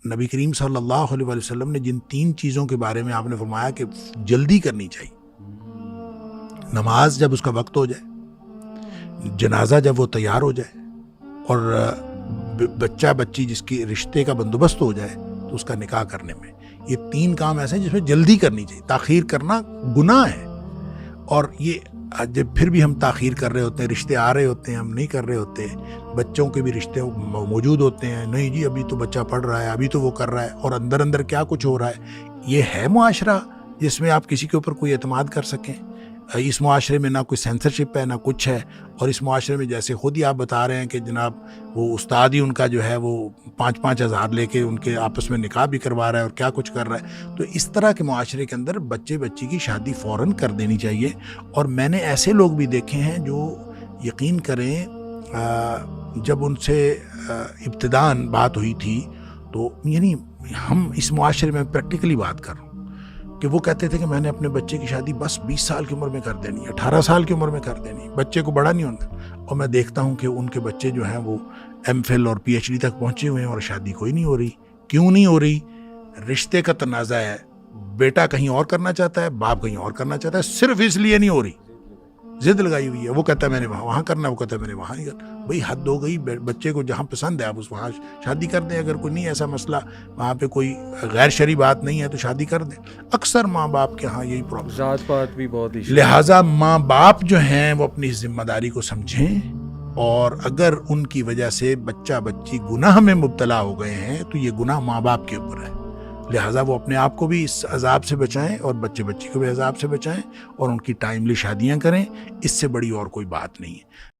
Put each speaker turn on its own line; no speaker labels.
نبی کریم صلی اللہ علیہ وسلم نے جن 3 چیزوں کے بارے میں آپ نے فرمایا کہ جلدی کرنی چاہیے، نماز جب اس کا وقت ہو جائے، جنازہ جب وہ تیار ہو جائے، اور بچہ بچی جس کی رشتے کا بندوبست ہو جائے تو اس کا نکاح کرنے میں، یہ 3 کام ایسے ہیں جس میں جلدی کرنی چاہیے۔ تاخیر کرنا گناہ ہے، اور یہ جب پھر بھی ہم تاخیر کر رہے ہوتے ہیں، رشتے آ رہے ہوتے ہیں، ہم نہیں کر رہے ہوتے، بچوں کے بھی رشتے موجود ہوتے ہیں، نہیں جی ابھی تو بچہ پڑھ رہا ہے، ابھی تو وہ کر رہا ہے، اور اندر اندر کیا کچھ ہو رہا ہے۔ یہ ہے معاشرہ جس میں آپ کسی کے اوپر کوئی اعتماد کر سکیں؟ اس معاشرے میں نہ کوئی سینسرشپ ہے، نہ کچھ ہے، اور اس معاشرے میں جیسے خود ہی آپ بتا رہے ہیں کہ جناب وہ استاد ہی ان کا جو ہے وہ 5-5 ہزار لے کے ان کے آپس میں نکاح بھی کروا رہا ہے اور کیا کچھ کر رہا ہے۔ تو اس طرح کے معاشرے کے اندر بچے بچی کی شادی فوراً کر دینی چاہیے۔ اور میں نے ایسے لوگ بھی دیکھے ہیں جو یقین کریں جب ان سے ابتداً بات ہوئی تھی تو یعنی ہم اس معاشرے میں پریکٹیکلی بات کر رہا ہوں کہ وہ کہتے تھے کہ میں نے اپنے بچے کی شادی بس 20 سال کی عمر میں کر دینی، 18 سال کی عمر میں کر دینی، بچے کو بڑا نہیں ہونا۔ اور میں دیکھتا ہوں کہ ان کے بچے جو ہیں وہ ایم فل اور پی ایچ ڈی تک پہنچے ہوئے ہیں اور شادی کوئی نہیں ہو رہی۔ کیوں نہیں ہو رہی؟ رشتے کا تنازع ہے، بیٹا کہیں اور کرنا چاہتا ہے، باپ کہیں اور کرنا چاہتا ہے، صرف اس لیے نہیں ہو رہی، ضد لگائی ہوئی ہے۔ وہ کہتا ہے میں نے وہاں کرنا ہے، وہ کہتا ہے میں نے وہاں نہیں کرنا۔ بھئی حد ہو گئی، بچے کو جہاں پسند ہے آپ اس وہاں شادی کر دیں۔ اگر کوئی نہیں ایسا مسئلہ، وہاں پہ کوئی غیر شرعی بات نہیں ہے تو شادی کر دیں۔ اکثر ماں باپ کے ہاں یہی پرابلم،
ذات پات بھی بہت ہی،
لہٰذا ماں باپ جو ہیں وہ اپنی ذمہ داری کو سمجھیں، اور اگر ان کی وجہ سے بچہ بچی گناہ میں مبتلا ہو گئے ہیں تو یہ گناہ ماں باپ کے اوپر ہے، لہٰذا وہ اپنے آپ کو بھی اس عذاب سے بچائیں اور بچے بچی کو بھی عذاب سے بچائیں، اور ان کی ٹائملی شادیاں کریں۔ اس سے بڑی اور کوئی بات نہیں ہے۔